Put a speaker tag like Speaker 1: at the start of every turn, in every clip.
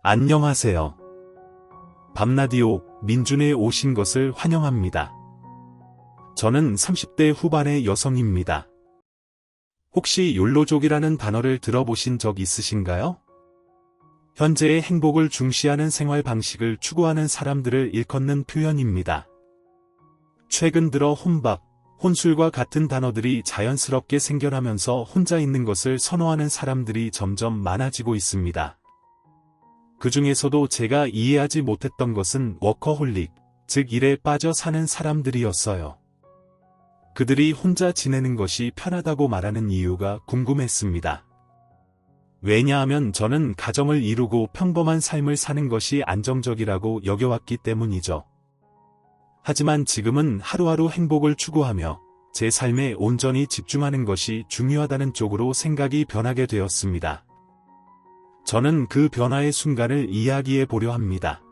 Speaker 1: 안녕하세요. 밤라디오 민준에 오신 것을 환영합니다. 저는 30대 후반의 여성입니다. 혹시 욜로족이라는 단어를 들어보신 적 있으신가요? 현재의 행복을 중시하는 생활 방식을 추구하는 사람들을 일컫는 표현입니다. 최근 들어 혼밥, 혼술과 같은 단어들이 자연스럽게 생겨나면서 혼자 있는 것을 선호하는 사람들이 점점 많아지고 있습니다. 그 중에서도 제가 이해하지 못했던 것은 워커홀릭, 즉 일에 빠져 사는 사람들이었어요. 그들이 혼자 지내는 것이 편하다고 말하는 이유가 궁금했습니다. 왜냐하면 저는 가정을 이루고 평범한 삶을 사는 것이 안정적이라고 여겨왔기 때문이죠. 하지만 지금은 하루하루 행복을 추구하며 제 삶에 온전히 집중하는 것이 중요하다는 쪽으로 생각이 변하게 되었습니다. 저는 그 변화의 순간을 이야기해 보려 합니다.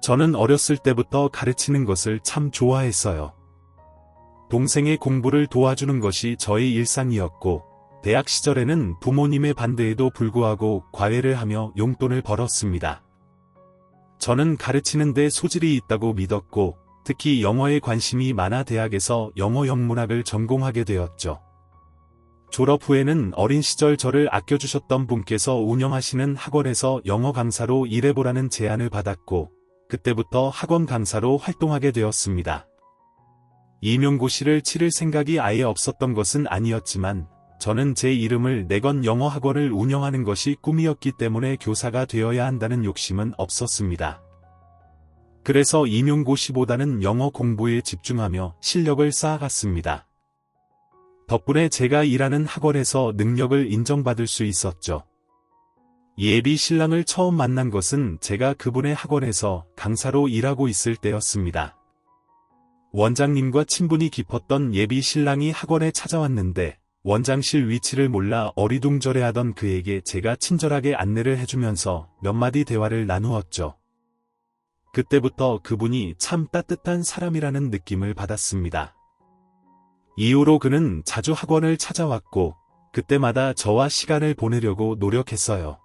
Speaker 1: 저는 어렸을 때부터 가르치는 것을 참 좋아했어요. 동생의 공부를 도와주는 것이 저의 일상이었고, 대학 시절에는 부모님의 반대에도 불구하고 과외를 하며 용돈을 벌었습니다. 저는 가르치는 데 소질이 있다고 믿었고, 특히 영어에 관심이 많아 대학에서 영어 영문학을 전공하게 되었죠. 졸업 후에는 어린 시절 저를 아껴주셨던 분께서 운영하시는 학원에서 영어 강사로 일해보라는 제안을 받았고, 그때부터 학원 강사로 활동하게 되었습니다. 임용고시를 치를 생각이 아예 없었던 것은 아니었지만, 저는 제 이름을 내건 영어 학원을 운영하는 것이 꿈이었기 때문에 교사가 되어야 한다는 욕심은 없었습니다. 그래서 임용고시보다는 영어 공부에 집중하며 실력을 쌓아갔습니다. 덕분에 제가 일하는 학원에서 능력을 인정받을 수 있었죠. 예비 신랑을 처음 만난 것은 제가 그분의 학원에서 강사로 일하고 있을 때였습니다. 원장님과 친분이 깊었던 예비 신랑이 학원에 찾아왔는데 원장실 위치를 몰라 어리둥절해하던 그에게 제가 친절하게 안내를 해주면서 몇 마디 대화를 나누었죠. 그때부터 그분이 참 따뜻한 사람이라는 느낌을 받았습니다. 이후로 그는 자주 학원을 찾아왔고 그때마다 저와 시간을 보내려고 노력했어요.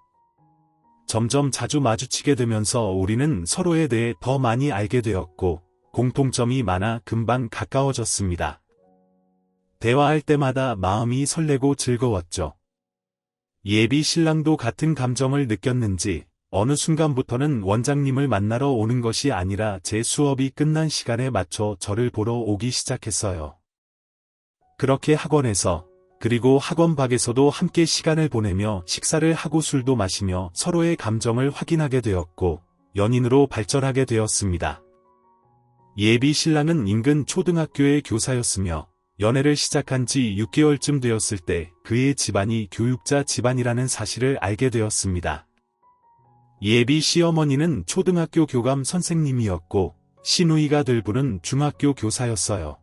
Speaker 1: 점점 자주 마주치게 되면서 우리는 서로에 대해 더 많이 알게 되었고 공통점이 많아 금방 가까워졌습니다. 대화할 때마다 마음이 설레고 즐거웠죠. 예비 신랑도 같은 감정을 느꼈는지 어느 순간부터는 원장님을 만나러 오는 것이 아니라 제 수업이 끝난 시간에 맞춰 저를 보러 오기 시작했어요. 그렇게 학원에서 그리고 학원 밖에서도 함께 시간을 보내며 식사를 하고 술도 마시며 서로의 감정을 확인하게 되었고 연인으로 발전하게 되었습니다. 예비 신랑은 인근 초등학교의 교사였으며 연애를 시작한 지 6개월쯤 되었을 때 그의 집안이 교육자 집안이라는 사실을 알게 되었습니다. 예비 시어머니는 초등학교 교감 선생님이었고 시누이가 될 분은 중학교 교사였어요.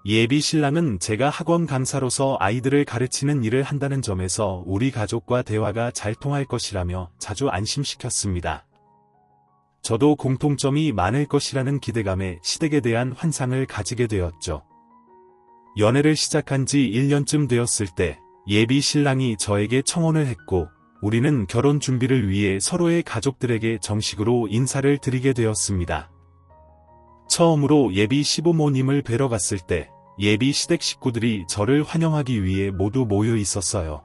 Speaker 1: 예비 신랑은 제가 학원 강사로서 아이들을 가르치는 일을 한다는 점에서 우리 가족과 대화가 잘 통할 것이라며 자주 안심시켰습니다. 저도 공통점이 많을 것이라는 기대감에 시댁에 대한 환상을 가지게 되었죠. 연애를 시작한 지 1년쯤 되었을 때 예비 신랑이 저에게 청혼을 했고 우리는 결혼 준비를 위해 서로의 가족들에게 정식으로 인사를 드리게 되었습니다. 처음으로 예비 시부모님을 뵈러 갔을 때 예비 시댁 식구들이 저를 환영하기 위해 모두 모여 있었어요.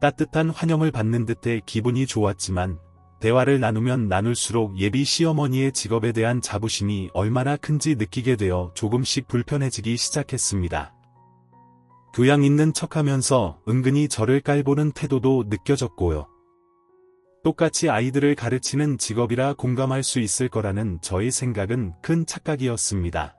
Speaker 1: 따뜻한 환영을 받는 듯해 기분이 좋았지만 대화를 나누면 나눌수록 예비 시어머니의 직업에 대한 자부심이 얼마나 큰지 느끼게 되어 조금씩 불편해지기 시작했습니다. 교양 있는 척하면서 은근히 저를 깔보는 태도도 느껴졌고요. 똑같이 아이들을 가르치는 직업이라 공감할 수 있을 거라는 저의 생각은 큰 착각이었습니다.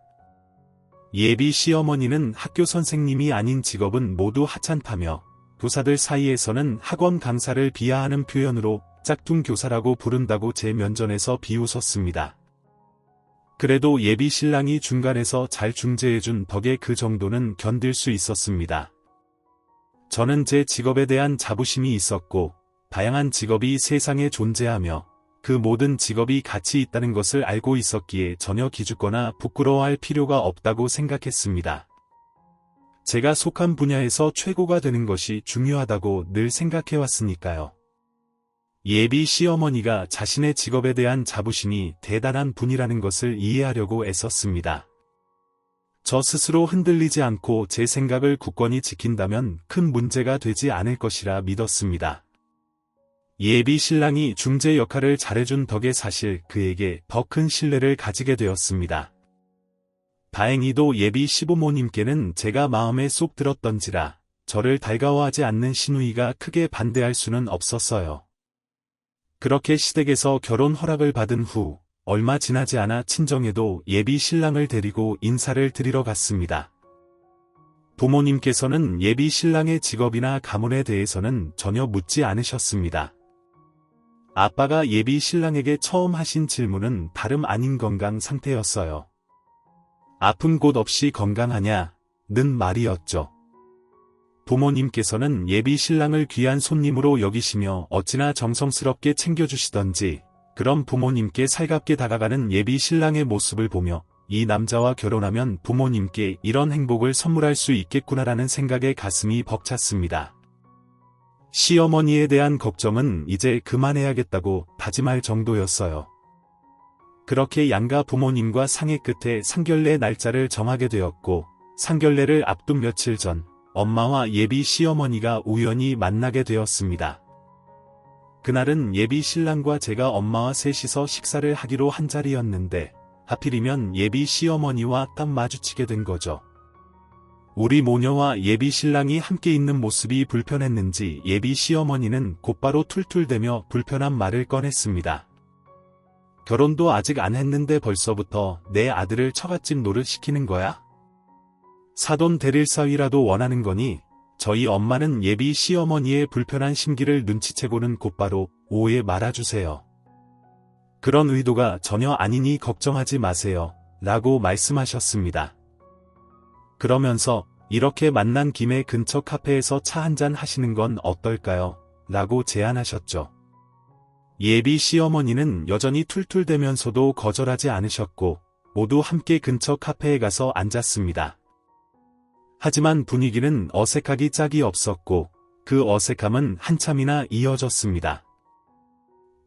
Speaker 1: 예비 시어머니는 학교 선생님이 아닌 직업은 모두 하찮다며 교사들 사이에서는 학원 강사를 비하하는 표현으로 짝퉁 교사라고 부른다고 제 면전에서 비웃었습니다. 그래도 예비 신랑이 중간에서 잘 중재해준 덕에 그 정도는 견딜 수 있었습니다. 저는 제 직업에 대한 자부심이 있었고 다양한 직업이 세상에 존재하며 그 모든 직업이 가치 있다는 것을 알고 있었기에 전혀 기죽거나 부끄러워할 필요가 없다고 생각했습니다. 제가 속한 분야에서 최고가 되는 것이 중요하다고 늘 생각해왔으니까요. 예비 시어머니가 자신의 직업에 대한 자부심이 대단한 분이라는 것을 이해하려고 애썼습니다. 저 스스로 흔들리지 않고 제 생각을 굳건히 지킨다면 큰 문제가 되지 않을 것이라 믿었습니다. 예비 신랑이 중재 역할을 잘해준 덕에 사실 그에게 더 큰 신뢰를 가지게 되었습니다. 다행히도 예비 시부모님께는 제가 마음에 쏙 들었던지라 저를 달가워하지 않는 시누이가 크게 반대할 수는 없었어요. 그렇게 시댁에서 결혼 허락을 받은 후 얼마 지나지 않아 친정에도 예비 신랑을 데리고 인사를 드리러 갔습니다. 부모님께서는 예비 신랑의 직업이나 가문에 대해서는 전혀 묻지 않으셨습니다. 아빠가 예비 신랑에게 처음 하신 질문은 다름 아닌 건강 상태였어요. 아픈 곳 없이 건강하냐? 는 말이었죠. 부모님께서는 예비 신랑을 귀한 손님으로 여기시며 어찌나 정성스럽게 챙겨주시던지 그런 부모님께 살갑게 다가가는 예비 신랑의 모습을 보며 이 남자와 결혼하면 부모님께 이런 행복을 선물할 수 있겠구나라는 생각에 가슴이 벅찼습니다. 시어머니에 대한 걱정은 이제 그만해야겠다고 다짐할 정도였어요. 그렇게 양가 부모님과 상의 끝에 상견례 날짜를 정하게 되었고 상견례를 앞둔 며칠 전 엄마와 예비 시어머니가 우연히 만나게 되었습니다. 그날은 예비 신랑과 제가 엄마와 셋이서 식사를 하기로 한 자리였는데 하필이면 예비 시어머니와 딱 마주치게 된 거죠. 우리 모녀와 예비 신랑이 함께 있는 모습이 불편했는지 예비 시어머니는 곧바로 툴툴대며 불편한 말을 꺼냈습니다. 결혼도 아직 안 했는데 벌써부터 내 아들을 처갓집 노릇 시키는 거야? 사돈 데릴 사위라도 원하는 거니? 저희 엄마는 예비 시어머니의 불편한 심기를 눈치채고는 곧바로 오해 말아주세요. 그런 의도가 전혀 아니니 걱정하지 마세요. 라고 말씀하셨습니다. 그러면서 이렇게 만난 김에 근처 카페에서 차 한잔 하시는 건 어떨까요? 라고 제안하셨죠. 예비 시어머니는 여전히 툴툴대면서도 거절하지 않으셨고 모두 함께 근처 카페에 가서 앉았습니다. 하지만 분위기는 어색하기 짝이 없었고 그 어색함은 한참이나 이어졌습니다.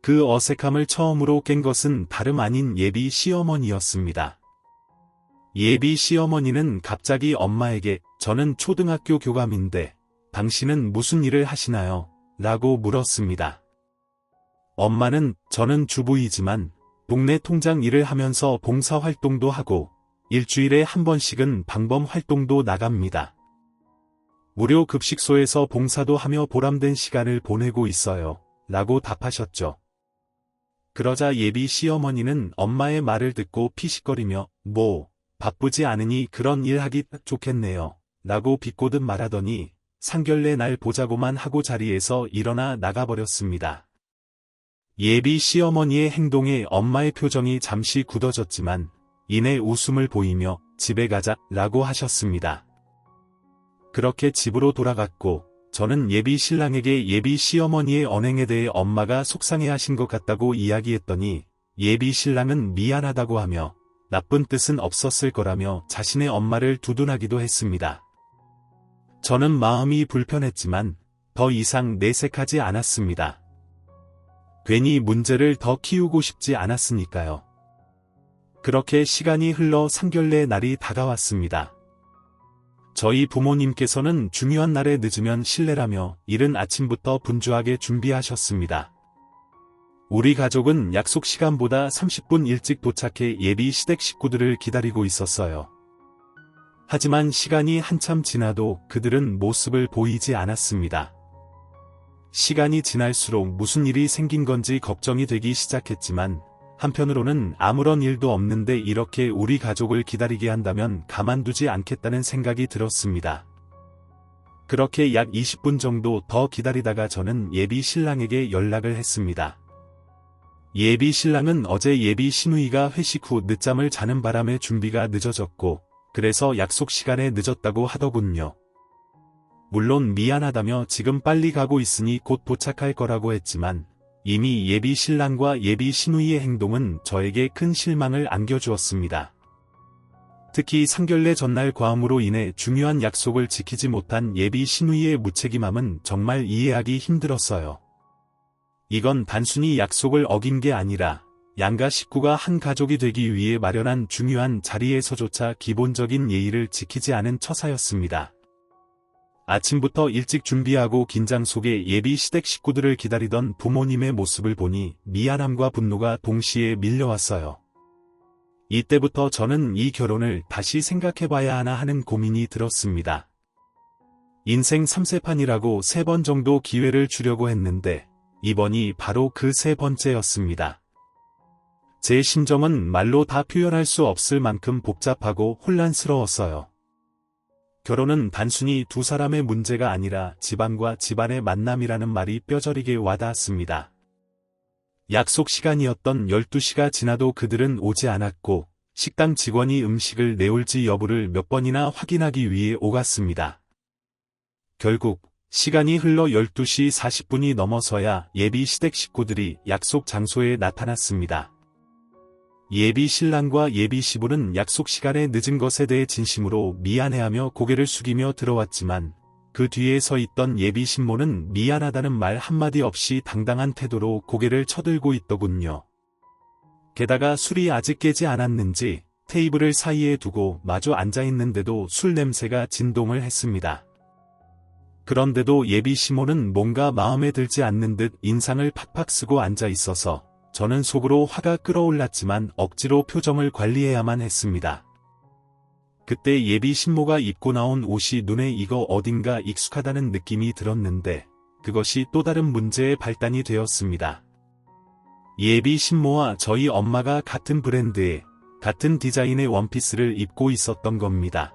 Speaker 1: 그 어색함을 처음으로 깬 것은 다름 아닌 예비 시어머니였습니다. 예비 시어머니는 갑자기 엄마에게 저는 초등학교 교감인데 당신은 무슨 일을 하시나요? 라고 물었습니다. 엄마는 저는 주부이지만 동네 통장 일을 하면서 봉사활동도 하고 일주일에 한 번씩은 방범 활동도 나갑니다. 무료 급식소에서 봉사도 하며 보람된 시간을 보내고 있어요. 라고 답하셨죠. 그러자 예비 시어머니는 엄마의 말을 듣고 피식거리며 바쁘지 않으니 그런 일 하기 딱 좋겠네요. 라고 비꼬듯 말하더니 상견례 날 보자고만 하고 자리에서 일어나 나가버렸습니다. 예비 시어머니의 행동에 엄마의 표정이 잠시 굳어졌지만 이내 웃음을 보이며 집에 가자 라고 하셨습니다. 그렇게 집으로 돌아갔고 저는 예비 신랑에게 예비 시어머니의 언행에 대해 엄마가 속상해하신 것 같다고 이야기했더니 예비 신랑은 미안하다고 하며 나쁜 뜻은 없었을 거라며 자신의 엄마를 두둔하기도 했습니다. 저는 마음이 불편했지만 더 이상 내색하지 않았습니다. 괜히 문제를 더 키우고 싶지 않았으니까요. 그렇게 시간이 흘러 상견례 날이 다가왔습니다. 저희 부모님께서는 중요한 날에 늦으면 실례라며 이른 아침부터 분주하게 준비하셨습니다. 우리 가족은 약속 시간보다 30분 일찍 도착해 예비 시댁 식구들을 기다리고 있었어요. 하지만 시간이 한참 지나도 그들은 모습을 보이지 않았습니다. 시간이 지날수록 무슨 일이 생긴 건지 걱정이 되기 시작했지만 한편으로는 아무런 일도 없는데 이렇게 우리 가족을 기다리게 한다면 가만두지 않겠다는 생각이 들었습니다. 그렇게 약 20분 정도 더 기다리다가 저는 예비 신랑에게 연락을 했습니다. 예비 신랑은 어제 예비 시누이가 회식 후 늦잠을 자는 바람에 준비가 늦어졌고 그래서 약속 시간에 늦었다고 하더군요. 물론 미안하다며 지금 빨리 가고 있으니 곧 도착할 거라고 했지만 이미 예비 신랑과 예비 시누이의 행동은 저에게 큰 실망을 안겨주었습니다. 특히 상견례 전날 과음으로 인해 중요한 약속을 지키지 못한 예비 시누이의 무책임함은 정말 이해하기 힘들었어요. 이건 단순히 약속을 어긴 게 아니라 양가 식구가 한 가족이 되기 위해 마련한 중요한 자리에서조차 기본적인 예의를 지키지 않은 처사였습니다. 아침부터 일찍 준비하고 긴장 속에 예비 시댁 식구들을 기다리던 부모님의 모습을 보니 미안함과 분노가 동시에 밀려왔어요. 이때부터 저는 이 결혼을 다시 생각해봐야 하나 하는 고민이 들었습니다. 인생 3세판이라고 3번 정도 기회를 주려고 했는데 이번이 바로 그 3번째였습니다. 제 심정은 말로 다 표현할 수 없을 만큼 복잡하고 혼란스러웠어요. 결혼은 단순히 두 사람의 문제가 아니라 집안과 집안의 만남이라는 말이 뼈저리게 와닿았습니다. 약속 시간이었던 12시가 지나도 그들은 오지 않았고 식당 직원이 음식을 내올지 여부를 몇 번이나 확인하기 위해 오갔습니다. 결국 시간이 흘러 12시 40분이 넘어서야 예비 시댁 식구들이 약속 장소에 나타났습니다. 예비 신랑과 예비 시부는 약속 시간에 늦은 것에 대해 진심으로 미안해하며 고개를 숙이며 들어왔지만 그 뒤에 서 있던 예비 신모는 미안하다는 말 한마디 없이 당당한 태도로 고개를 쳐들고 있더군요. 게다가 술이 아직 깨지 않았는지 테이블을 사이에 두고 마주 앉아있는데도 술 냄새가 진동을 했습니다. 그런데도 예비 시모는 뭔가 마음에 들지 않는 듯 인상을 팍팍 쓰고 앉아 있어서 저는 속으로 화가 끓어올랐지만 억지로 표정을 관리해야만 했습니다. 그때 예비 신모가 입고 나온 옷이 눈에 익어 어딘가 익숙하다는 느낌이 들었는데 그것이 또 다른 문제의 발단이 되었습니다. 예비 신모와 저희 엄마가 같은 브랜드의 같은 디자인의 원피스를 입고 있었던 겁니다.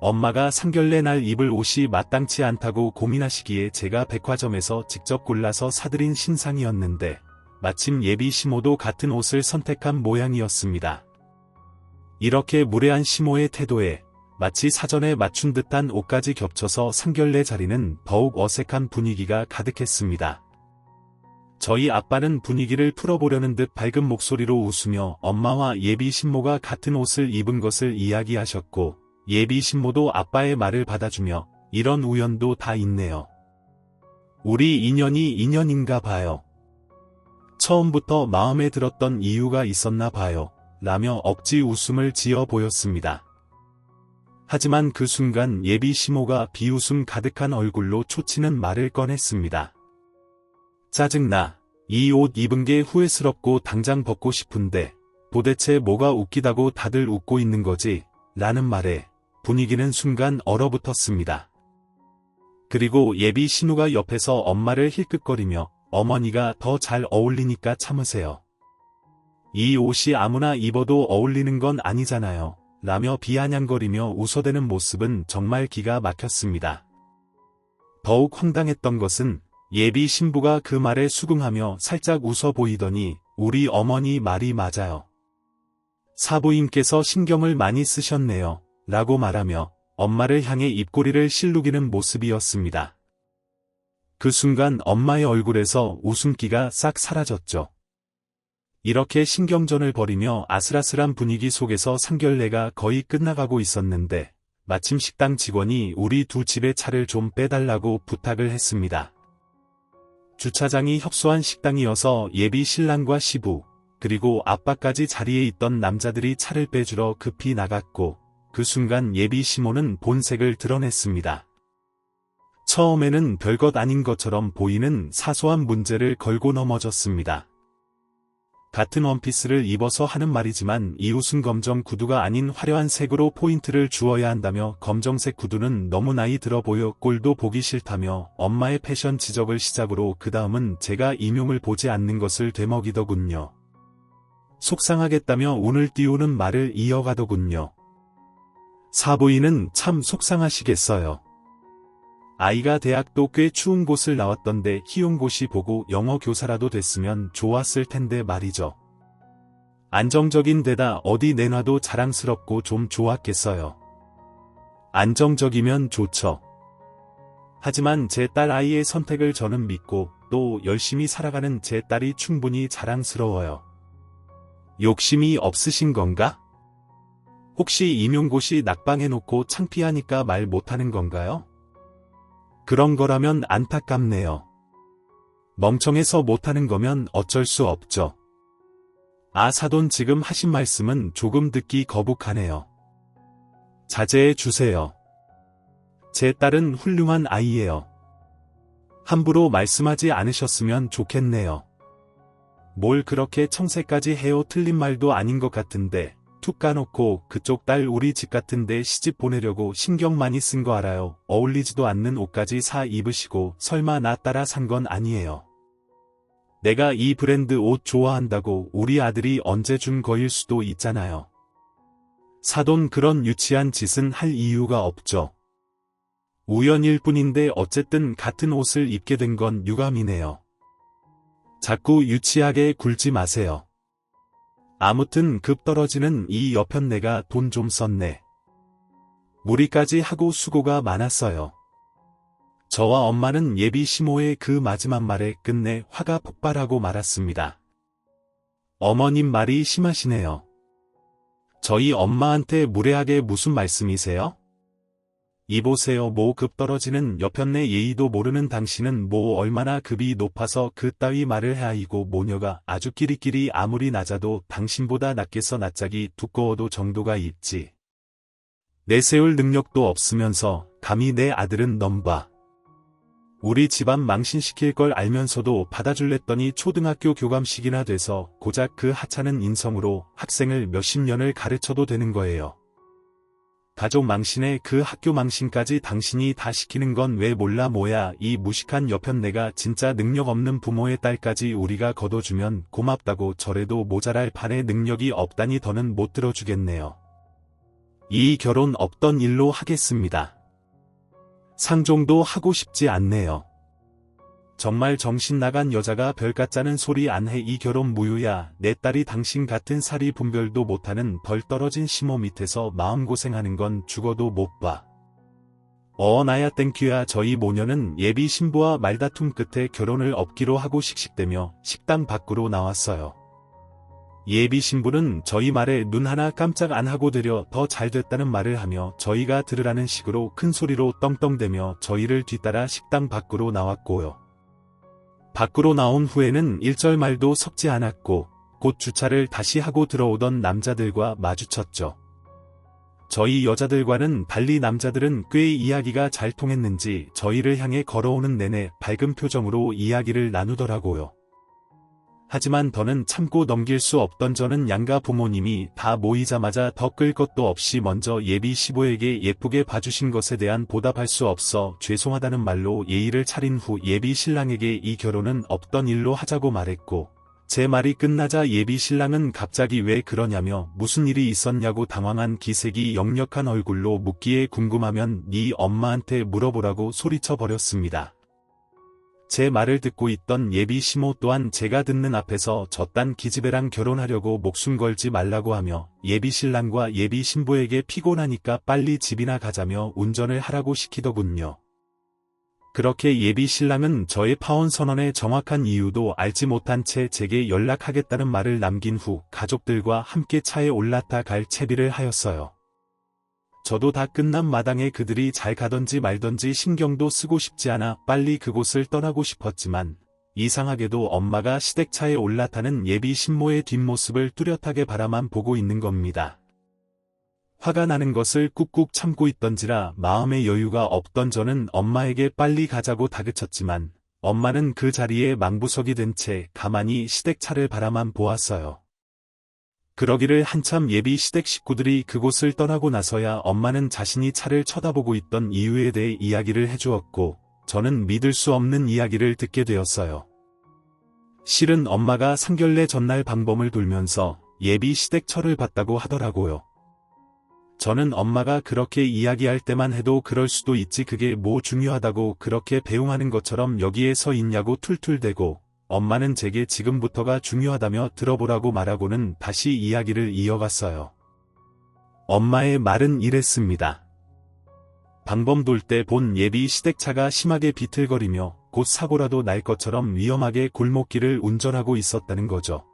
Speaker 1: 엄마가 상견례 날 입을 옷이 마땅치 않다고 고민하시기에 제가 백화점에서 직접 골라서 사드린 신상이었는데 마침 예비 시모도 같은 옷을 선택한 모양이었습니다. 이렇게 무례한 시모의 태도에 마치 사전에 맞춘 듯한 옷까지 겹쳐서 상견례 자리는 더욱 어색한 분위기가 가득했습니다. 저희 아빠는 분위기를 풀어보려는 듯 밝은 목소리로 웃으며 엄마와 예비 신모가 같은 옷을 입은 것을 이야기하셨고 예비 신모도 아빠의 말을 받아주며 이런 우연도 다 있네요. 우리 인연이 인연인가 봐요. 처음부터 마음에 들었던 이유가 있었나 봐요. 라며 억지 웃음을 지어 보였습니다. 하지만 그 순간 예비 시모가 비웃음 가득한 얼굴로 초치는 말을 꺼냈습니다. 짜증나. 이 옷 입은 게 후회스럽고 당장 벗고 싶은데 도대체 뭐가 웃기다고 다들 웃고 있는 거지? 라는 말에 분위기는 순간 얼어붙었습니다. 그리고 예비 신우가 옆에서 엄마를 힐끗거리며 어머니가 더 잘 어울리니까 참으세요. 이 옷이 아무나 입어도 어울리는 건 아니잖아요. 라며 비아냥거리며 웃어대는 모습은 정말 기가 막혔습니다. 더욱 황당했던 것은 예비 신부가 그 말에 수긍하며 살짝 웃어 보이더니 우리 어머니 말이 맞아요. 사부인께서 신경을 많이 쓰셨네요. 라고 말하며 엄마를 향해 입꼬리를 실룩이는 모습이었습니다. 그 순간 엄마의 얼굴에서 웃음기가 싹 사라졌죠. 이렇게 신경전을 벌이며 아슬아슬한 분위기 속에서 상견례가 거의 끝나가고 있었는데 마침 식당 직원이 우리 두 집의 차를 좀 빼달라고 부탁을 했습니다. 주차장이 협소한 식당이어서 예비 신랑과 시부 그리고 아빠까지 자리에 있던 남자들이 차를 빼주러 급히 나갔고 그 순간 예비 시모는 본색을 드러냈습니다. 처음에는 별것 아닌 것처럼 보이는 사소한 문제를 걸고 넘어졌습니다. 같은 원피스를 입어서 하는 말이지만 이웃은 검정 구두가 아닌 화려한 색으로 포인트를 주어야 한다며 검정색 구두는 너무 나이 들어 보여 꼴도 보기 싫다며 엄마의 패션 지적을 시작으로 그 다음은 제가 임용을 보지 않는 것을 되먹이더군요. 속상하겠다며 운을 띄우는 말을 이어가더군요. 사부인은 참 속상하시겠어요. 아이가 대학도 꽤 추운 곳을 나왔던데 희용고시 보고 영어 교사라도 됐으면 좋았을 텐데 말이죠. 안정적인 데다 어디 내놔도 자랑스럽고 좀 좋았겠어요. 안정적이면 좋죠. 하지만 제 딸 아이의 선택을 저는 믿고 또 열심히 살아가는 제 딸이 충분히 자랑스러워요. 욕심이 없으신 건가? 혹시 임용고시 낙방해놓고 창피하니까 말 못하는 건가요? 그런 거라면 안타깝네요. 멍청해서 못하는 거면 어쩔 수 없죠. 아, 사돈 지금 하신 말씀은 조금 듣기 거북하네요. 자제해 주세요. 제 딸은 훌륭한 아이예요. 함부로 말씀하지 않으셨으면 좋겠네요. 뭘 그렇게 청새까지 해요. 틀린 말도 아닌 것 같은데 툭 까놓고 그쪽 딸 우리 집 같은데 시집 보내려고 신경 많이 쓴 거 알아요. 어울리지도 않는 옷까지 사 입으시고 설마 나 따라 산 건 아니에요. 내가 이 브랜드 옷 좋아한다고 우리 아들이 언제 준 거일 수도 있잖아요. 사돈 그런 유치한 짓은 할 이유가 없죠. 우연일 뿐인데 어쨌든 같은 옷을 입게 된 건 유감이네요. 자꾸 유치하게 굴지 마세요. 아무튼 급 떨어지는 이 여편네가 돈 좀 썼네. 무리까지 하고 수고가 많았어요. 저와 엄마는 예비 시모의 그 마지막 말에 끝내 화가 폭발하고 말았습니다. 어머님 말이 심하시네요. 저희 엄마한테 무례하게 무슨 말씀이세요? 이보세요. 뭐 급 떨어지는 여편네 예의도 모르는 당신은 뭐 얼마나 급이 높아서 그따위 말을 해. 아이고 모녀가 아주 끼리끼리 아무리 낮아도 당신보다 낫겠어. 낯짝이 두꺼워도 정도가 있지. 내세울 능력도 없으면서 감히 내 아들은 넘봐. 우리 집안 망신시킬 걸 알면서도 받아줄랬더니 초등학교 교감식이나 돼서 고작 그 하찮은 인성으로 학생을 몇십 년을 가르쳐도 되는 거예요. 가족 망신에 그 학교 망신까지 당신이 다 시키는 건 왜 몰라. 뭐야 이 무식한 여편네가 진짜 능력 없는 부모의 딸까지 우리가 거둬주면 고맙다고 저래도 모자랄 판에 능력이 없다니 더는 못 들어주겠네요. 이 결혼 없던 일로 하겠습니다. 상종도 하고 싶지 않네요. 정말 정신 나간 여자가 별같자는 소리 안 해. 이 결혼 무효야. 내 딸이 당신 같은 사리 분별도 못하는 덜 떨어진 시모 밑에서 마음고생하는 건 죽어도 못 봐. 나야 땡큐야. 저희 모녀는 예비 신부와 말다툼 끝에 결혼을 업기로 하고 씩씩대며 식당 밖으로 나왔어요. 예비 신부는 저희 말에 눈 하나 깜짝 안 하고 되려 더 잘됐다는 말을 하며 저희가 들으라는 식으로 큰 소리로 떵떵대며 저희를 뒤따라 식당 밖으로 나왔고요. 밖으로 나온 후에는 일절 말도 섞지 않았고 곧 주차를 다시 하고 들어오던 남자들과 마주쳤죠. 저희 여자들과는 달리 남자들은 꽤 이야기가 잘 통했는지 저희를 향해 걸어오는 내내 밝은 표정으로 이야기를 나누더라고요. 하지만 더는 참고 넘길 수 없던 저는 양가 부모님이 다 모이자마자 더 끌 것도 없이 먼저 예비 시부에게 예쁘게 봐주신 것에 대한 보답할 수 없어 죄송하다는 말로 예의를 차린 후 예비 신랑에게 이 결혼은 없던 일로 하자고 말했고, 제 말이 끝나자 예비 신랑은 갑자기 왜 그러냐며 무슨 일이 있었냐고 당황한 기색이 역력한 얼굴로 묻기에 궁금하면 네 엄마한테 물어보라고 소리쳐 버렸습니다. 제 말을 듣고 있던 예비 시모 또한 제가 듣는 앞에서 저딴 기집애랑 결혼하려고 목숨 걸지 말라고 하며 예비 신랑과 예비 신부에게 피곤하니까 빨리 집이나 가자며 운전을 하라고 시키더군요. 그렇게 예비 신랑은 저의 파혼 선언의 정확한 이유도 알지 못한 채 제게 연락하겠다는 말을 남긴 후 가족들과 함께 차에 올라타 갈 채비를 하였어요. 저도 다 끝난 마당에 그들이 잘 가던지 말던지 신경도 쓰고 싶지 않아 빨리 그곳을 떠나고 싶었지만 이상하게도 엄마가 시댁차에 올라타는 예비 신모의 뒷모습을 뚜렷하게 바라만 보고 있는 겁니다. 화가 나는 것을 꾹꾹 참고 있던지라 마음의 여유가 없던 저는 엄마에게 빨리 가자고 다그쳤지만 엄마는 그 자리에 망부석이 된 채 가만히 시댁차를 바라만 보았어요. 그러기를 한참 예비 시댁 식구들이 그곳을 떠나고 나서야 엄마는 자신이 차를 쳐다보고 있던 이유에 대해 이야기를 해주었고 저는 믿을 수 없는 이야기를 듣게 되었어요. 실은 엄마가 상견례 전날 방범을 돌면서 예비 시댁 철을 봤다고 하더라고요. 저는 엄마가 그렇게 이야기할 때만 해도 그럴 수도 있지 그게 뭐 중요하다고 그렇게 배웅하는 것처럼 여기에 서 있냐고 툴툴대고 엄마는 제게 지금부터가 중요하다며 들어보라고 말하고는 다시 이야기를 이어갔어요. 엄마의 말은 이랬습니다. 방범 돌 때 본 예비 시댁차가 심하게 비틀거리며 곧 사고라도 날 것처럼 위험하게 골목길을 운전하고 있었다는 거죠.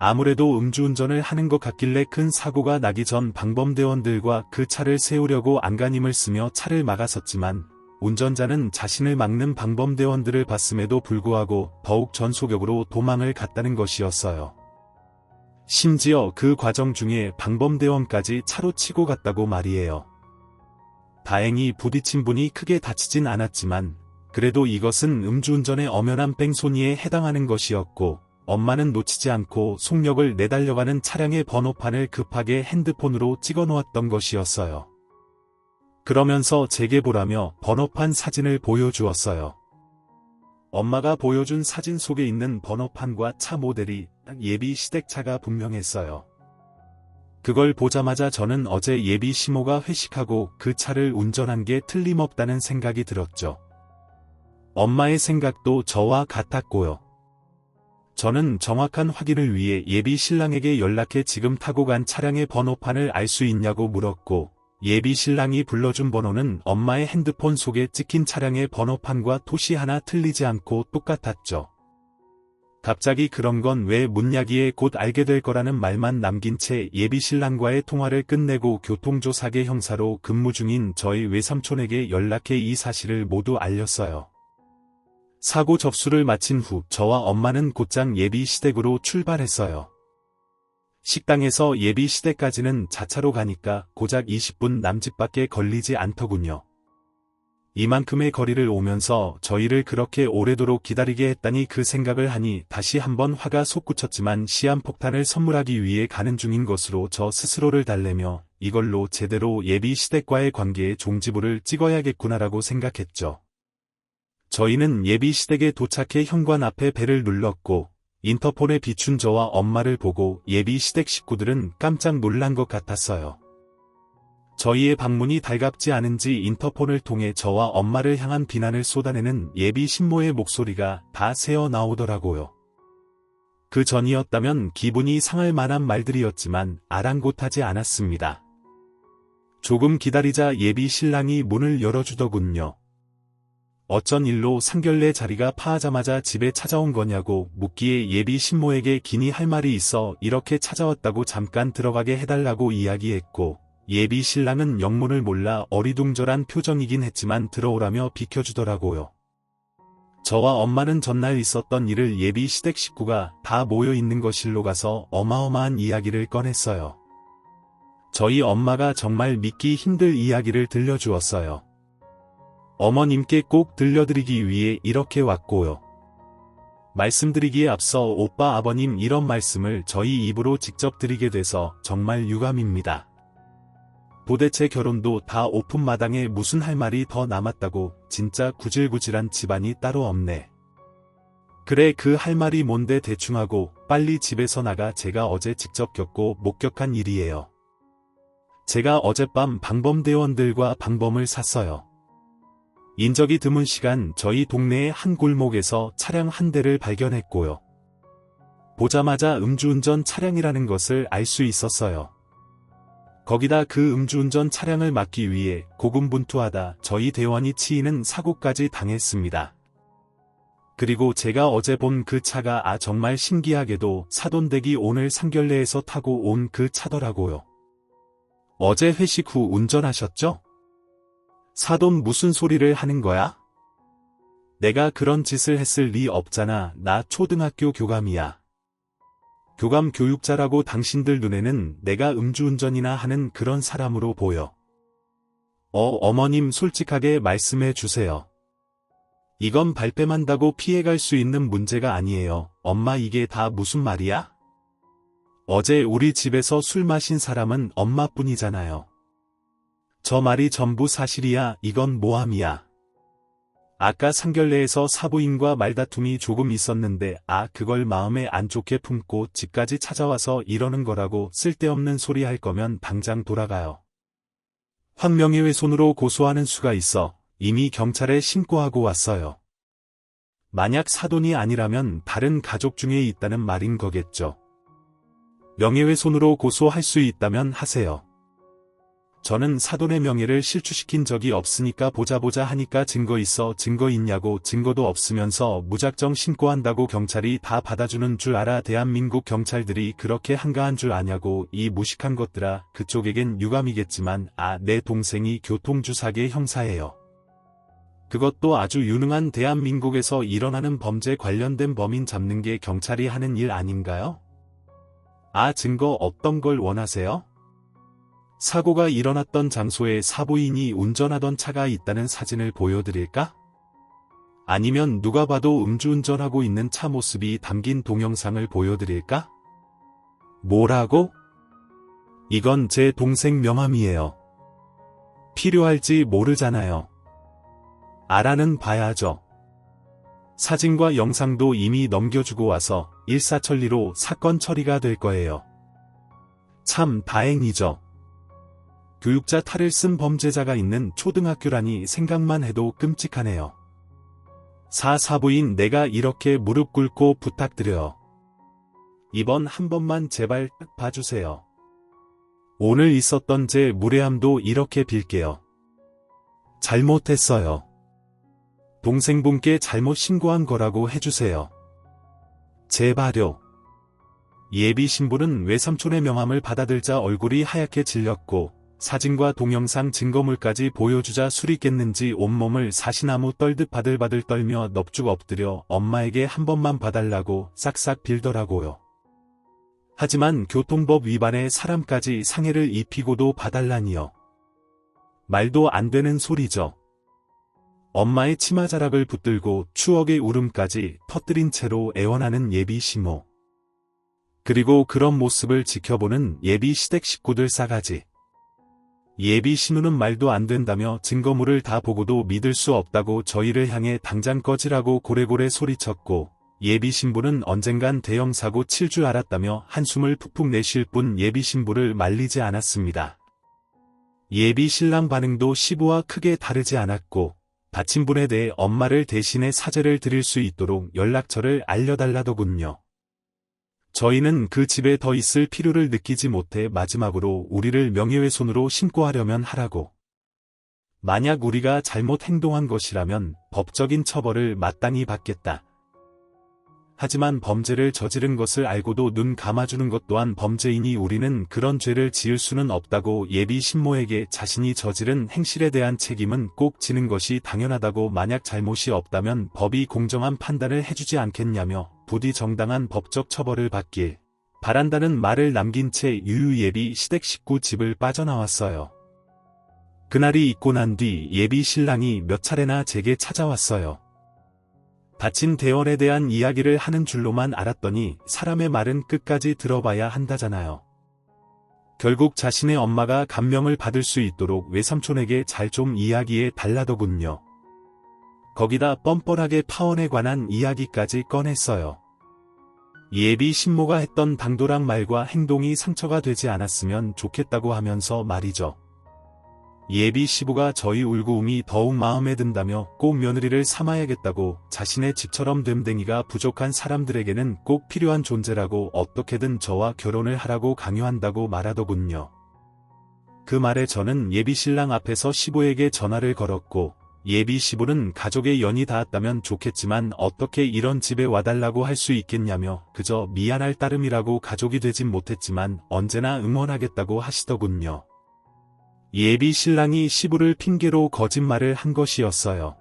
Speaker 1: 아무래도 음주운전을 하는 것 같길래 큰 사고가 나기 전 방범대원들과 그 차를 세우려고 안간힘을 쓰며 차를 막았었지만 운전자는 자신을 막는 방범대원들을 봤음에도 불구하고 더욱 전속력으로 도망을 갔다는 것이었어요. 심지어 그 과정 중에 방범대원까지 차로 치고 갔다고 말이에요. 다행히 부딪힌 분이 크게 다치진 않았지만 그래도 이것은 음주운전의 엄연한 뺑소니에 해당하는 것이었고, 엄마는 놓치지 않고 속력을 내달려가는 차량의 번호판을 급하게 핸드폰으로 찍어 놓았던 것이었어요. 그러면서 제게 보라며 번호판 사진을 보여주었어요. 엄마가 보여준 사진 속에 있는 번호판과 차 모델이 예비 시댁차가 분명했어요. 그걸 보자마자 저는 어제 예비 시모가 회식하고 그 차를 운전한 게 틀림없다는 생각이 들었죠. 엄마의 생각도 저와 같았고요. 저는 정확한 확인을 위해 예비 신랑에게 연락해 지금 타고 간 차량의 번호판을 알 수 있냐고 물었고, 예비 신랑이 불러준 번호는 엄마의 핸드폰 속에 찍힌 차량의 번호판과 토시 하나 틀리지 않고 똑같았죠. 갑자기 그런 건 왜 묻냐기에 곧 알게 될 거라는 말만 남긴 채 예비 신랑과의 통화를 끝내고 교통조사계 형사로 근무 중인 저희 외삼촌에게 연락해 이 사실을 모두 알렸어요. 사고 접수를 마친 후 저와 엄마는 곧장 예비 시댁으로 출발했어요. 식당에서 예비 시댁까지는 자차로 가니까 고작 20분 남짓밖에 걸리지 않더군요. 이만큼의 거리를 오면서 저희를 그렇게 오래도록 기다리게 했다니 그 생각을 하니 다시 한번 화가 솟구쳤지만 시한폭탄을 선물하기 위해 가는 중인 것으로 저 스스로를 달래며 이걸로 제대로 예비 시댁과의 관계에 종지부를 찍어야겠구나라고 생각했죠. 저희는 예비 시댁에 도착해 현관 앞에 벨을 눌렀고 인터폰에 비춘 저와 엄마를 보고 예비 시댁 식구들은 깜짝 놀란 것 같았어요. 저희의 방문이 달갑지 않은지 인터폰을 통해 저와 엄마를 향한 비난을 쏟아내는 예비 신모의 목소리가 다 새어 나오더라고요. 그 전이었다면 기분이 상할 만한 말들이었지만 아랑곳하지 않았습니다. 조금 기다리자 예비 신랑이 문을 열어주더군요. 어쩐 일로 상견례 자리가 파하자마자 집에 찾아온 거냐고 묻기에 예비 신모에게 기니 할 말이 있어 이렇게 찾아왔다고 잠깐 들어가게 해달라고 이야기했고, 예비 신랑은 영문을 몰라 어리둥절한 표정이긴 했지만 들어오라며 비켜주더라고요. 저와 엄마는 전날 있었던 일을 예비 시댁 식구가 다 모여 있는 거실로 가서 어마어마한 이야기를 꺼냈어요. 저희 엄마가 정말 믿기 힘들 이야기를 들려주었어요. 어머님께 꼭 들려드리기 위해 이렇게 왔고요. 말씀드리기에 앞서 오빠 아버님 이런 말씀을 저희 입으로 직접 드리게 돼서 정말 유감입니다. 도대체 결혼도 다 오픈마당에 무슨 할 말이 더 남았다고 진짜 구질구질한 집안이 따로 없네. 그래 그 할 말이 뭔데 대충 하고 빨리 집에서 나가. 제가 어제 직접 겪고 목격한 일이에요. 제가 어젯밤 방범대원들과 방범을 샀어요. 인적이 드문 시간 저희 동네의 한 골목에서 차량 한 대를 발견했고요. 보자마자 음주운전 차량이라는 것을 알 수 있었어요. 거기다 그 음주운전 차량을 막기 위해 고군분투하다 저희 대원이 치이는 사고까지 당했습니다. 그리고 제가 어제 본 그 차가 정말 신기하게도 사돈댁이 오늘 상견례에서 타고 온 그 차더라고요. 어제 회식 후 운전하셨죠? 사돈 무슨 소리를 하는 거야? 내가 그런 짓을 했을 리 없잖아. 나 초등학교 교감이야. 교감 교육자라고 당신들 눈에는 내가 음주운전이나 하는 그런 사람으로 보여. 어머님 솔직하게 말씀해 주세요. 이건 발뺌한다고 피해갈 수 있는 문제가 아니에요. 엄마 이게 다 무슨 말이야? 어제 우리 집에서 술 마신 사람은 엄마뿐이잖아요. 저 말이 전부 사실이야. 이건 모함이야. 아까 상견례에서 사부인과 말다툼이 조금 있었는데 그걸 마음에 안 좋게 품고 집까지 찾아와서 이러는 거라고 쓸데없는 소리 할 거면 당장 돌아가요. 황명예훼손으로 고소하는 수가 있어 이미 경찰에 신고하고 왔어요. 만약 사돈이 아니라면 다른 가족 중에 있다는 말인 거겠죠. 명예훼손으로 고소할 수 있다면 하세요. 저는 사돈의 명예를 실추시킨 적이 없으니까 보자 하니까 증거 있어. 증거 있냐고. 증거도 없으면서 무작정 신고한다고 경찰이 다 받아주는 줄 알아? 대한민국 경찰들이 그렇게 한가한 줄 아냐고. 이 무식한 것들아. 그쪽에겐 유감이겠지만 내 동생이 교통주사계 형사예요. 그것도 아주 유능한 대한민국에서 일어나는 범죄 관련된 범인 잡는 게 경찰이 하는 일 아닌가요? 아, 증거 어떤 걸 원하세요? 사고가 일어났던 장소에 사부인이 운전하던 차가 있다는 사진을 보여드릴까? 아니면 누가 봐도 음주운전하고 있는 차 모습이 담긴 동영상을 보여드릴까? 뭐라고? 이건 제 동생 명함이에요. 필요할지 모르잖아요. 알아는 봐야죠. 사진과 영상도 이미 넘겨주고 와서 일사천리로 사건 처리가 될 거예요. 참 다행이죠. 교육자 탈을 쓴 범죄자가 있는 초등학교라니 생각만 해도 끔찍하네요. 사부인 내가 이렇게 무릎 꿇고 부탁드려요. 이번 한 번만 제발 딱 봐주세요. 오늘 있었던 제 무례함도 이렇게 빌게요. 잘못했어요. 동생분께 잘못 신고한 거라고 해주세요. 제발요. 예비 신부는 외삼촌의 명함을 받아들자 얼굴이 하얗게 질렸고 사진과 동영상 증거물까지 보여주자 술이 깼는지 온몸을 사시나무 떨듯 바들바들 떨며 넙죽 엎드려 엄마에게 한 번만 봐달라고 싹싹 빌더라고요. 하지만 교통법 위반에 사람까지 상해를 입히고도 봐달라니요. 말도 안 되는 소리죠. 엄마의 치마자락을 붙들고 추억의 울음까지 터뜨린 채로 애원하는 예비 시모. 그리고 그런 모습을 지켜보는 예비 시댁 식구들 싸가지. 예비 신우는 말도 안 된다며 증거물을 다 보고도 믿을 수 없다고 저희를 향해 당장 꺼지라고 고래고래 소리쳤고 예비 신부는 언젠간 대형 사고 칠 줄 알았다며 한숨을 푹푹 내쉴 뿐 예비 신부를 말리지 않았습니다. 예비 신랑 반응도 시부와 크게 다르지 않았고 다친 분에 대해 엄마를 대신해 사죄를 드릴 수 있도록 연락처를 알려달라더군요. 저희는 그 집에 더 있을 필요를 느끼지 못해 마지막으로 우리를 명예훼손으로 신고하려면 하라고. 만약 우리가 잘못 행동한 것이라면 법적인 처벌을 마땅히 받겠다. 하지만 범죄를 저지른 것을 알고도 눈 감아주는 것 또한 범죄이니 우리는 그런 죄를 지을 수는 없다고 예비 신모에게 자신이 저지른 행실에 대한 책임은 꼭 지는 것이 당연하다고 만약 잘못이 없다면 법이 공정한 판단을 해주지 않겠냐며 부디 정당한 법적 처벌을 받길 바란다는 말을 남긴 채 유유 예비 시댁 식구 집을 빠져나왔어요. 그날이 있고 난 뒤 예비 신랑이 몇 차례나 제게 찾아왔어요. 다친 대원에 대한 이야기를 하는 줄로만 알았더니 사람의 말은 끝까지 들어봐야 한다잖아요. 결국 자신의 엄마가 감명을 받을 수 있도록 외삼촌에게 잘 좀 이야기해 달라더군요. 거기다 뻔뻔하게 파혼에 관한 이야기까지 꺼냈어요. 예비 신모가 했던 당돌한 말과 행동이 상처가 되지 않았으면 좋겠다고 하면서 말이죠. 예비 시부가 저희 울고움이 더욱 마음에 든다며 꼭 며느리를 삼아야겠다고 자신의 집처럼 됨댕이가 부족한 사람들에게는 꼭 필요한 존재라고 어떻게든 저와 결혼을 하라고 강요한다고 말하더군요. 그 말에 저는 예비 신랑 앞에서 시부에게 전화를 걸었고 예비 시부는 가족의 연이 닿았다면 좋겠지만 어떻게 이런 집에 와달라고 할 수 있겠냐며 그저 미안할 따름이라고 가족이 되진 못했지만 언제나 응원하겠다고 하시더군요. 예비 신랑이 시부를 핑계로 거짓말을 한 것이었어요.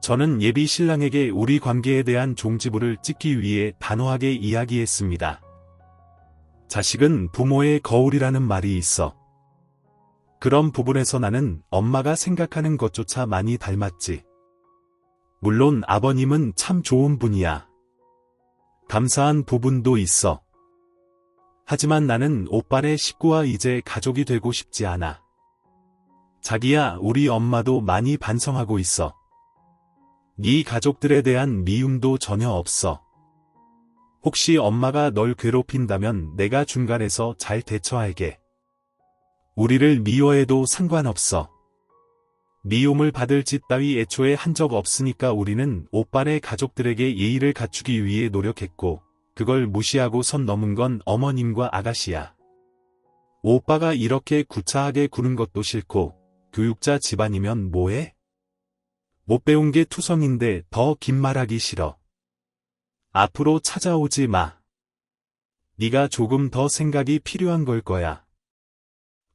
Speaker 1: 저는 예비 신랑에게 우리 관계에 대한 종지부를 찍기 위해 단호하게 이야기했습니다. 자식은 부모의 거울이라는 말이 있어. 그런 부분에서 나는 엄마가 생각하는 것조차 많이 닮았지. 물론 아버님은 참 좋은 분이야. 감사한 부분도 있어. 하지만 나는 오빠네 식구와 이제 가족이 되고 싶지 않아. 자기야, 우리 엄마도 많이 반성하고 있어. 네 가족들에 대한 미움도 전혀 없어. 혹시 엄마가 널 괴롭힌다면 내가 중간에서 잘 대처할게. 우리를 미워해도 상관없어. 미움을 받을 짓 따위 애초에 한 적 없으니까 우리는 오빠네 가족들에게 예의를 갖추기 위해 노력했고 그걸 무시하고 선 넘은 건 어머님과 아가씨야. 오빠가 이렇게 구차하게 구는 것도 싫고 교육자 집안이면 뭐해? 못 배운 게 투성인데 더 긴 말하기 싫어. 앞으로 찾아오지 마. 네가 조금 더 생각이 필요한 걸 거야.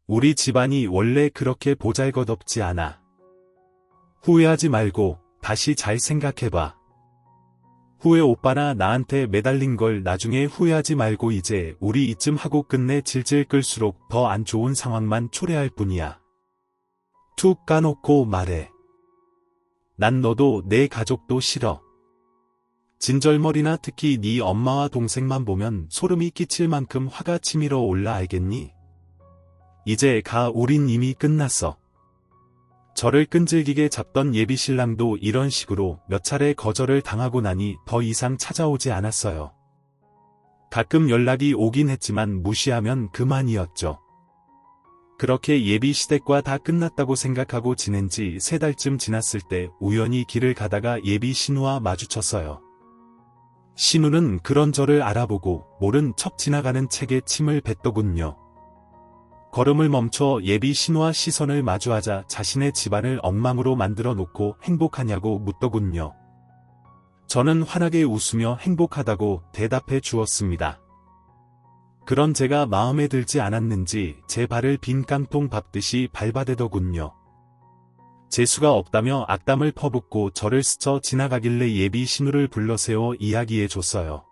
Speaker 1: 우리 집안이 원래 그렇게 보잘것없지 않아. 후회하지 말고 다시 잘 생각해봐. 후회 오빠나 나한테 매달린 걸 나중에 후회하지 말고 이제 우리 이쯤 하고 끝내. 질질 끌수록 더 안 좋은 상황만 초래할 뿐이야. 툭 까놓고 말해. 난 너도 내 가족도 싫어. 진절머리나 특히 네 엄마와 동생만 보면 소름이 끼칠 만큼 화가 치밀어 올라. 알겠니? 이제 가. 우린 이미 끝났어. 저를 끈질기게 잡던 예비 신랑도 이런 식으로 몇 차례 거절을 당하고 나니 더 이상 찾아오지 않았어요. 가끔 연락이 오긴 했지만 무시하면 그만이었죠. 그렇게 예비 시댁과 다 끝났다고 생각하고 지낸 지 3달쯤 지났을 때 우연히 길을 가다가 예비 신우와 마주쳤어요. 신우는 그런 저를 알아보고 모른 척 지나가는 책에 침을 뱉더군요. 걸음을 멈춰 예비 신우와 시선을 마주하자 자신의 집안을 엉망으로 만들어 놓고 행복하냐고 묻더군요. 저는 환하게 웃으며 행복하다고 대답해 주었습니다. 그런 제가 마음에 들지 않았는지 제 발을 빈 깡통 밟듯이 밟아대더군요. 재수가 없다며 악담을 퍼붓고 저를 스쳐 지나가길래 예비 신우를 불러 세워 이야기해 줬어요.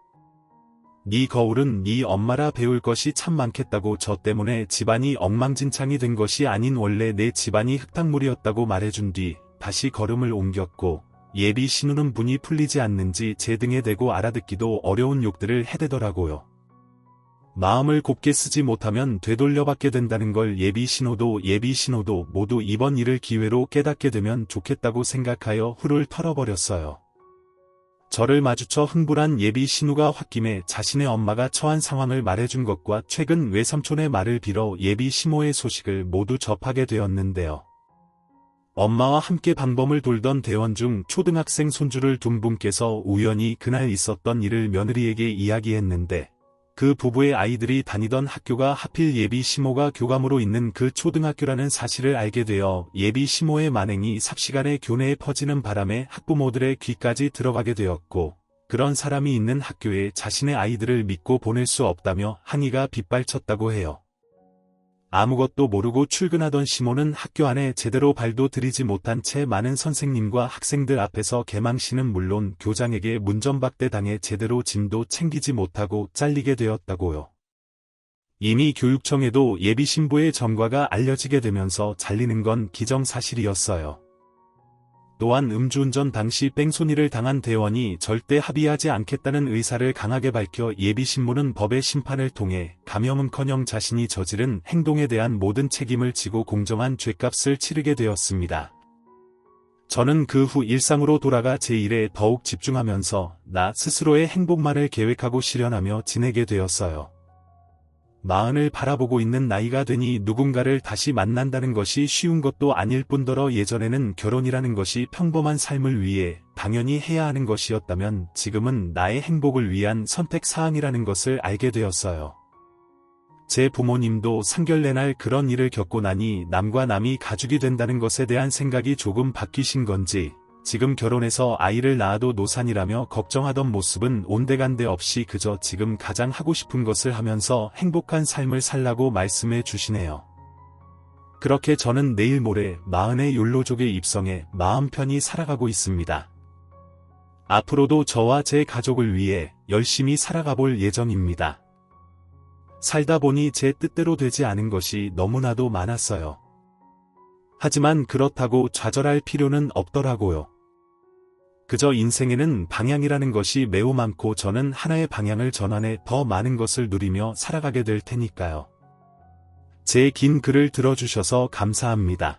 Speaker 1: 네 거울은 네 엄마라 배울 것이 참 많겠다고. 저 때문에 집안이 엉망진창이 된 것이 아닌 원래 내 집안이 흙탕물이었다고 말해준 뒤 다시 걸음을 옮겼고, 예비 신우는 분이 풀리지 않는지 제 등에 대고 알아듣기도 어려운 욕들을 해대더라고요. 마음을 곱게 쓰지 못하면 되돌려받게 된다는 걸 예비 신우도 모두 이번 일을 기회로 깨닫게 되면 좋겠다고 생각하여 훌훌 털어버렸어요. 저를 마주쳐 흥분한 예비 신우가 홧김에 자신의 엄마가 처한 상황을 말해준 것과 최근 외삼촌의 말을 빌어 예비 시모의 소식을 모두 접하게 되었는데요. 엄마와 함께 방범을 돌던 대원 중 초등학생 손주를 둔 분께서 우연히 그날 있었던 일을 며느리에게 이야기했는데, 그 부부의 아이들이 다니던 학교가 하필 예비 시모가 교감으로 있는 그 초등학교라는 사실을 알게 되어 예비 시모의 만행이 삽시간에 교내에 퍼지는 바람에 학부모들의 귀까지 들어가게 되었고, 그런 사람이 있는 학교에 자신의 아이들을 믿고 보낼 수 없다며 항의가 빗발쳤다고 해요. 아무것도 모르고 출근하던 시모는 학교 안에 제대로 발도 들이지 못한 채 많은 선생님과 학생들 앞에서 개망신은 물론 교장에게 문전박대 당해 제대로 짐도 챙기지 못하고 잘리게 되었다고요. 이미 교육청에도 예비 신부의 전과가 알려지게 되면서 잘리는 건 기정사실이었어요. 또한 음주운전 당시 뺑소니를 당한 대원이 절대 합의하지 않겠다는 의사를 강하게 밝혀 예비 신부는 법의 심판을 통해 감형은커녕 자신이 저지른 행동에 대한 모든 책임을 지고 공정한 죗값을 치르게 되었습니다. 저는 그 후 일상으로 돌아가 제 일에 더욱 집중하면서 나 스스로의 행복만을 계획하고 실현하며 지내게 되었어요. 마흔을 바라보고 있는 나이가 되니 누군가를 다시 만난다는 것이 쉬운 것도 아닐 뿐더러 예전에는 결혼이라는 것이 평범한 삶을 위해 당연히 해야 하는 것이었다면 지금은 나의 행복을 위한 선택사항이라는 것을 알게 되었어요. 제 부모님도 상견례날 그런 일을 겪고 나니 남과 남이 가족이 된다는 것에 대한 생각이 조금 바뀌신 건지 지금 결혼해서 아이를 낳아도 노산이라며 걱정하던 모습은 온데간데 없이 그저 지금 가장 하고 싶은 것을 하면서 행복한 삶을 살라고 말씀해 주시네요. 그렇게 저는 내일 모레 40의 욜로족에 입성해 마음 편히 살아가고 있습니다. 앞으로도 저와 제 가족을 위해 열심히 살아가 볼 예정입니다. 살다 보니 제 뜻대로 되지 않은 것이 너무나도 많았어요. 하지만 그렇다고 좌절할 필요는 없더라고요. 그저 인생에는 방향이라는 것이 매우 많고 저는 하나의 방향을 전환해 더 많은 것을 누리며 살아가게 될 테니까요. 제 긴 글을 들어주셔서 감사합니다.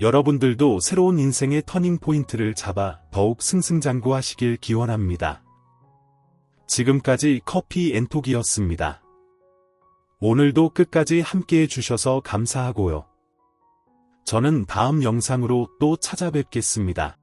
Speaker 1: 여러분들도 새로운 인생의 터닝 포인트를 잡아 더욱 승승장구하시길 기원합니다. 지금까지 커피 앤톡이었습니다. 오늘도 끝까지 함께해 주셔서 감사하고요. 저는 다음 영상으로 또 찾아뵙겠습니다.